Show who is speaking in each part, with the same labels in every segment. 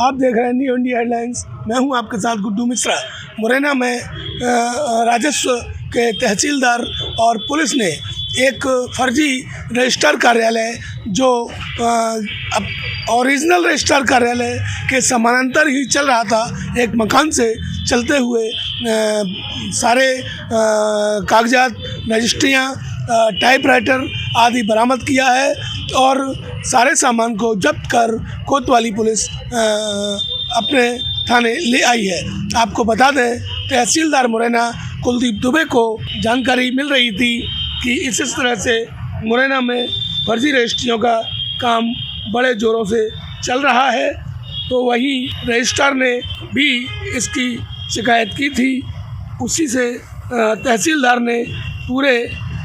Speaker 1: आप देख रहे हैं न्यू इंडिया हेडलाइंस। मैं हूं आपके साथ गुड्डू मिश्रा। मुरैना में राजस्व के तहसीलदार और पुलिस ने एक फर्जी रजिस्ट्रार कार्यालय जो ओरिजिनल रजिस्ट्रार कार्यालय के समानांतर ही चल रहा था, एक मकान से चलते हुए सारे कागजात, रजिस्ट्रियाँ, टाइपराइटर आदि बरामद किया है और सारे सामान को जब्त कर कोतवाली पुलिस अपने थाने ले आई है। आपको बता दें, तहसीलदार मुरैना कुलदीप दुबे को जानकारी मिल रही थी कि इस तरह से मुरैना में फर्जी रजिस्ट्रियों का काम बड़े ज़ोरों से चल रहा है, तो वही रजिस्ट्रार ने भी इसकी शिकायत की थी। उसी से तहसीलदार ने पूरे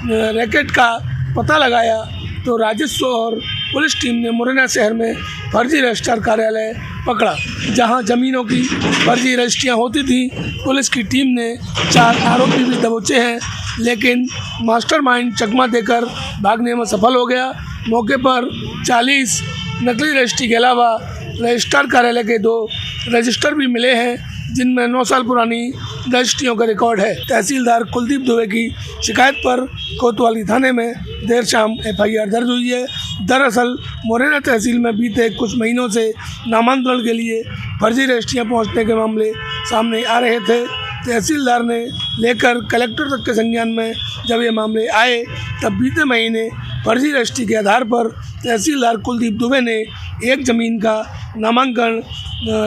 Speaker 1: रैकेट का पता लगाया तो राजस्व और पुलिस टीम ने मुरैना शहर में फर्जी रजिस्ट्रार कार्यालय पकड़ा, जहां ज़मीनों की फर्जी रजिस्ट्रियाँ होती थी। पुलिस की टीम ने 4 आरोपी भी दबोचे हैं, लेकिन मास्टरमाइंड चकमा देकर भागने में सफल हो गया। मौके पर 40 नकली रजिस्ट्री के अलावा रजिस्ट्रार कार्यालय के 2 रजिस्टर भी मिले हैं, जिनमें 9 साल पुरानी रजिस्ट्रियों का रिकॉर्ड है। तहसीलदार कुलदीप दुबे की शिकायत पर कोतवाली थाने में देर शाम FIR दर्ज हुई है। दरअसल मुरैना तहसील में बीते कुछ महीनों से नामांतरण के लिए फर्जी रजिस्ट्रियाँ पहुँचने के मामले सामने आ रहे थे। तहसीलदार ने लेकर कलेक्टर तक के संज्ञान में जब ये मामले आए, तब बीते महीने फर्जी रजिस्ट्री के आधार पर तहसीलदार कुलदीप दुबे ने एक ज़मीन का नामांकन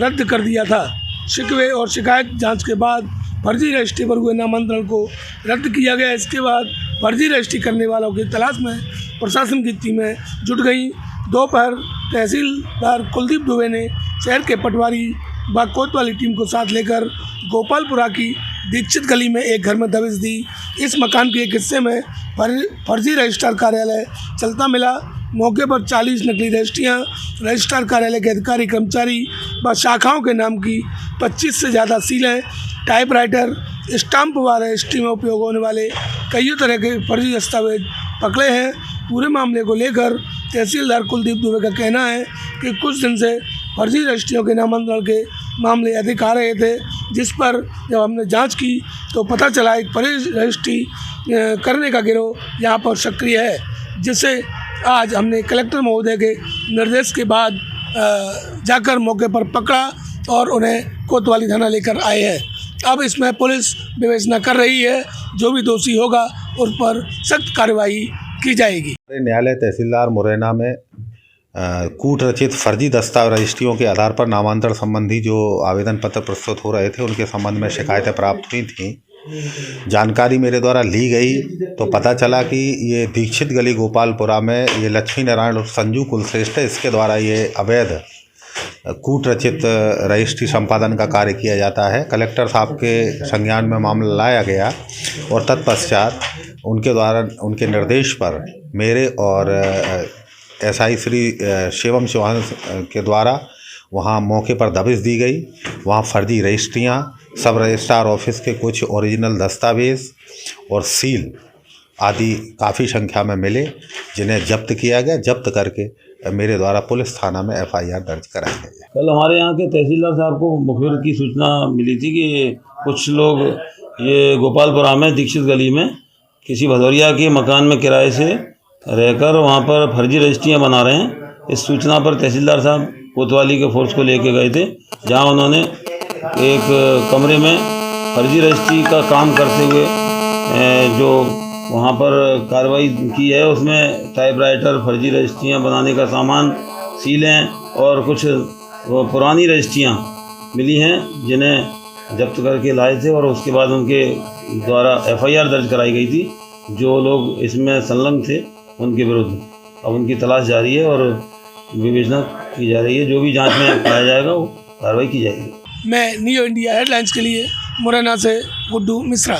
Speaker 1: रद्द कर दिया था। शिकवे और शिकायत जांच के बाद फर्जी रजिस्ट्री पर हुए नामांतरण को रद्द किया गया। इसके बाद फर्जी रजिस्ट्री करने वालों की तलाश में प्रशासन की टीमें जुट गई। दोपहर तहसीलदार कुलदीप दुबे ने शहर के पटवारी व कोतवाली टीम को साथ लेकर गोपालपुरा की दीक्षित गली में एक घर में दबिश दी। इस मकान के एक हिस्से में फर्जी रजिस्ट्रार कार्यालय चलता मिला। मौके पर 40 नकली रजिस्ट्रियाँ, रजिस्ट्रार कार्यालय के अधिकारी कर्मचारी व शाखाओं के नाम की 25 से ज़्यादा सीलें, टाइपराइटर, स्टाम्प व रजिस्ट्री में उपयोग होने वाले कई तरह के फर्जी दस्तावेज पकड़े हैं। पूरे मामले को लेकर तहसीलदार कुलदीप दुबे का कहना है कि कुछ दिन से फर्जी रजिस्ट्रियों के नामांतरण के मामले अधिक आ रहे थे, जिस पर जब हमने जांच की तो पता चला एक फर्जी रजिस्ट्री करने का गिरोह यहाँ पर सक्रिय है, जिसे आज हमने कलेक्टर महोदय के निर्देश के बाद जाकर मौके पर पकड़ा और उन्हें कोतवाली थाना लेकर आए हैं। अब इसमें पुलिस विवेचना कर रही है, जो भी दोषी होगा उस पर सख्त कार्रवाई की जाएगी।
Speaker 2: न्यायालय तहसीलदार मुरैना में कूट रचित फर्जी दस्तावेज रजिस्ट्रियों के आधार पर नामांतरण संबंधी जो आवेदन पत्र प्रस्तुत हो रहे थे, उनके संबंध में शिकायतें प्राप्त हुई थीं। जानकारी मेरे द्वारा ली गई तो पता चला कि ये दीक्षित गली गोपालपुरा में ये लक्ष्मी नारायण और संजू कुलश्रेष्ठ है, इसके द्वारा ये अवैध कूट रचित रजिस्ट्री संपादन का कार्य किया जाता है। कलेक्टर साहब के संज्ञान में मामला लाया गया और तत्पश्चात उनके द्वारा, उनके निर्देश पर मेरे और SI श्री शिवम चौहान के द्वारा वहाँ मौके पर दबिश दी गई। वहाँ फर्जी रजिस्ट्रियाँ, सब रजिस्ट्रार ऑफिस के कुछ ओरिजिनल दस्तावेज़ और सील आदि काफ़ी संख्या में मिले, जिन्हें जब्त किया गया। जब्त करके मेरे द्वारा पुलिस थाना में FIR दर्ज कराई गई है।
Speaker 3: कल हमारे यहाँ के तहसीलदार साहब को मुखबिर की सूचना मिली थी कि कुछ लोग ये गोपालपुरा में दीक्षित गली में किसी भदौरिया के मकान में किराए से रहकर वहाँ पर फर्जी रजिस्ट्रियाँ बना रहे हैं। इस सूचना पर तहसीलदार साहब कोतवाली के फोर्स को लेके गए थे, जहाँ उन्होंने एक कमरे में फर्जी रजिस्ट्री का काम करते हुए जो वहाँ पर कार्रवाई की है, उसमें टाइपराइटर, फर्जी रजिस्ट्रियाँ बनाने का सामान, सीलें और कुछ पुरानी रजिस्ट्रियाँ मिली हैं, जिन्हें जब्त करके लाए थे और उसके बाद उनके द्वारा FIR दर्ज कराई गई थी। जो लोग इसमें संलग्न थे उनके विरुद्ध अब उनकी तलाश जारी है और विवेचना की जा रही है। जो भी जांच में पाया जाएगा वो कार्रवाई की जाएगी।
Speaker 1: मैं न्यू इंडिया हेडलाइंस के लिए मुरैना से गुड्डू मिश्रा।